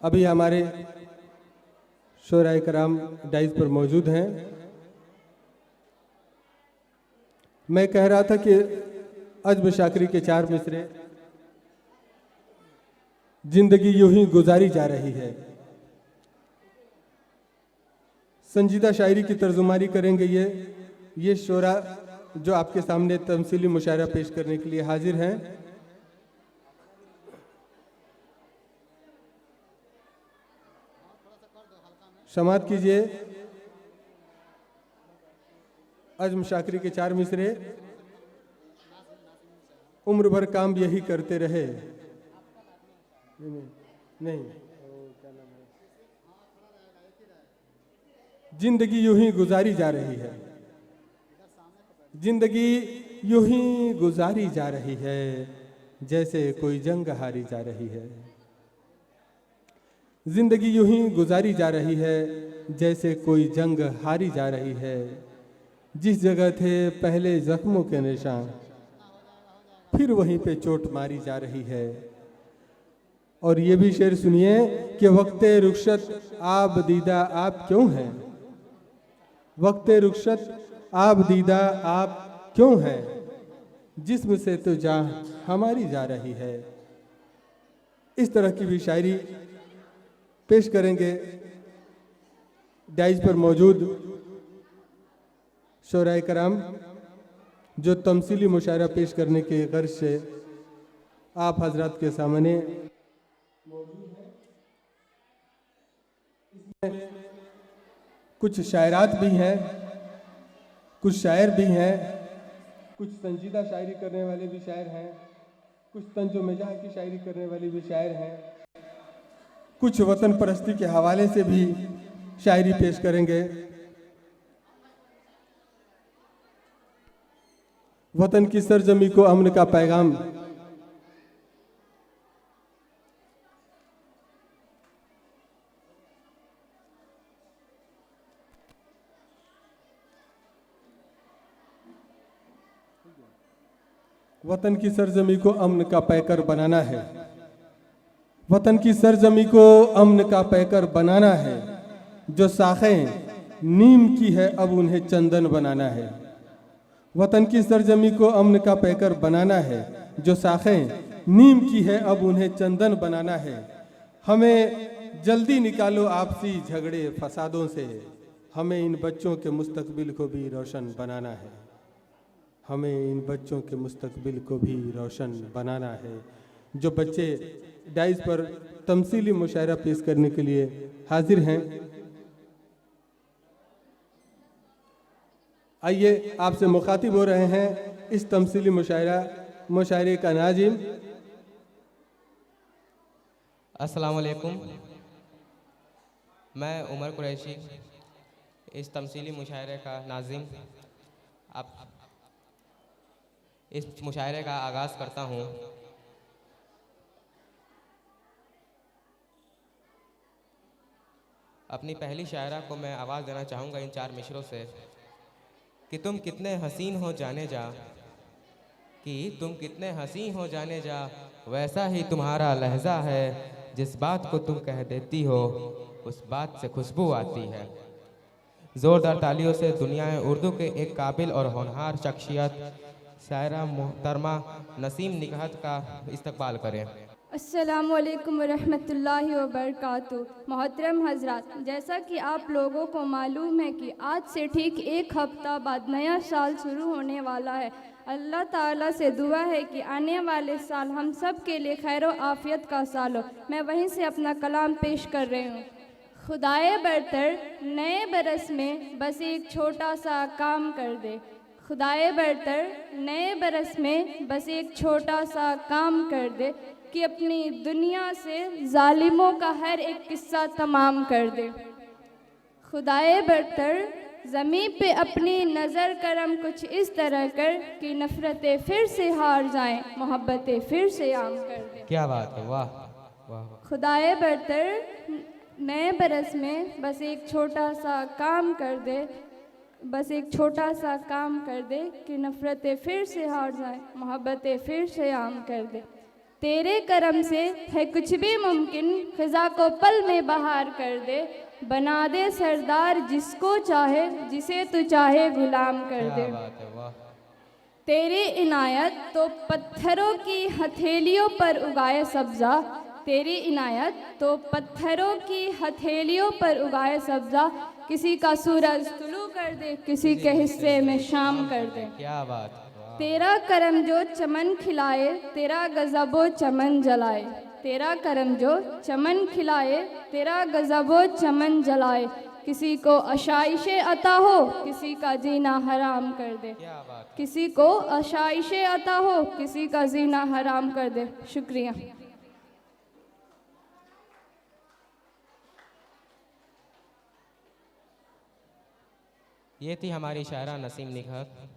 अभी हमारे शोराए कराम डाइस पर मौजूद हैं। मैं कह रहा था कि अजब शाकरी के 4 मिसरे जिंदगी यूं ही गुजारी जा रही है। संजीदा शायरी की तर्जुमानी करेंगे ये शोरा जो आपके सामने तमसीली मुशायरा पेश करने के लिए हाजिर हैं। समाअत कीजिए। अजम शाकरी के 4 मिसरे। उम्र भर काम यही करते रहे। नहीं, जिंदगी यूं ही गुजारी जा रही है। जिंदगी यूं ही गुजारी जा रही है, जैसे कोई जंग हारी जा रही है। जिंदगी यूं ही गुजारी जा रही है, जैसे कोई जंग हारी जा रही है। जिस जगह थे पहले जख्मों के निशान, फिर वहीं पे चोट मारी जा रही है। और ये भी शेर सुनिए कि वक्ते रुखसत आब दीदा आप क्यों हैं। वक्ते रुखसत आब दीदा आप क्यों हैं, जिस्म से तो जान हमारी जा रही है। इस तरह की भी शायरी पेश करेंगे डाइज पर मौजूद शोराए कराम, जो तमसीली मुशायरा पेश करने के गर्ज से आप हजरात के सामने मौजूद है। इसमें कुछ शायरात भी हैं, कुछ शायर भी हैं, कुछ संजीदा शायरी करने वाले भी शायर हैं, कुछ तंजो मिजाह की शायरी करने वाले भी शायर हैं, कुछ वतन परस्ती के हवाले से भी शायरी पेश करेंगे। वतन की सरजमी को अमन का पैगाम। वतन की सरजमी को अमन का पैकर बनाना है। वतन की सरजमी को अमन का पैकर बनाना है। जो साखें नीम की है अब उन्हें चंदन बनाना है। वतन की सरजमी को अमन का पैकर बनाना है। जो साखें नीम की है अब उन्हें चंदन बनाना है। हमें जल्दी निकालो आपसी झगड़े फसादों से। हमें इन बच्चों के मुस्तकबिल को भी रोशन बनाना है। हमें इन बच्चों के मुस्तकबिल को भी रोशन बनाना है। जो बच्चे डाइस पर तमसीली मुशायरा पेश करने के लिए हाजिर हैं, आइए आपसे मुखातिब हो रहे हैं इस तमसीली मुशायरे का नाजिम। अस्सलाम वालेकुम। मैं उमर कुरैशी इस तमसीली मुशायरे का नाजिम आप इस मुशायरे का आगाज़ करता हूँ। अपनी पहली शायरा को मैं आवाज़ देना चाहूँगा इन 4 मिसरों से कि तुम कितने हसीन हो जाने जा, कि तुम कितने हसीन हो जाने जा, वैसा ही तुम्हारा लहजा है। जिस बात को तुम कह देती हो उस बात से खुशबू आती है। ज़ोरदार तालियों से दुनिया उर्दू के एक काबिल और होनहार शख्सियत शायरा मोहतरमा नसीम निगहत का इस्तकबाल करें। अस्सलामुअलैकुम वरहमतुल्लाहि वबरकातुहू। मोहतरम हजरात, जैसा कि आप लोगों को मालूम है कि आज से ठीक 1 हफ्ता बाद नया साल शुरू होने वाला है। अल्लाह ताला से दुआ है कि आने वाले साल हम सब के लिए खैर व आफियत का साल हो। मैं वहीं से अपना कलाम पेश कर रही हूँ। खुदाए बरतर नए बरस में बस एक छोटा सा काम कर दे। खुदाए बरतर नए बरस में बस एक छोटा सा काम कर दे कि अपनी दुनिया से जालिमों का हर एक किस्सा तमाम कर दे। खुदाए बरतर ज़मीं पे अपनी नज़र करम कुछ इस तरह कर कि नफ़रतें फिर से हार जाएं, मोहब्बतें फिर से आम कर दे। क्या बात है, वाह वाह। खुदाए बरतर नए बरस में बस एक छोटा सा काम कर दे, बस एक छोटा सा काम कर दे कि नफ़रतें फिर से हार जाएं, मोहब्बतें फिर से आम कर दे। तेरे करम से है कुछ भी मुमकिन, ख़ज़ा को पल में बहार कर दे। बना दे सरदार जिसको चाहे, जिसे तू चाहे गुलाम कर दे। क्या बात है, वाह। तेरी इनायत तो पत्थरों की हथेलियों पर उगाए सब्ज़ा, तेरी इनायत तो पत्थरों की हथेलियों पर उगाए सब्ज़ा। किसी का सूरज तुलू कर दे, किसी के हिस्से में शाम कर दे। क्या बात है, वाह। तेरा करम जो चमन खिलाए, तेरा गज़बो चमन जलाए। तेरा करम जो चमन खिलाए, तेरा गज़बो चमन जलाए। किसी को आशाइशे अता हो, किसी का जीना हराम कर दे। क्या बात है। किसी को आशाइशे अता हो, किसी का जीना हराम कर दे। शुक्रिया। ये थी हमारी शायरा नसीम निघत।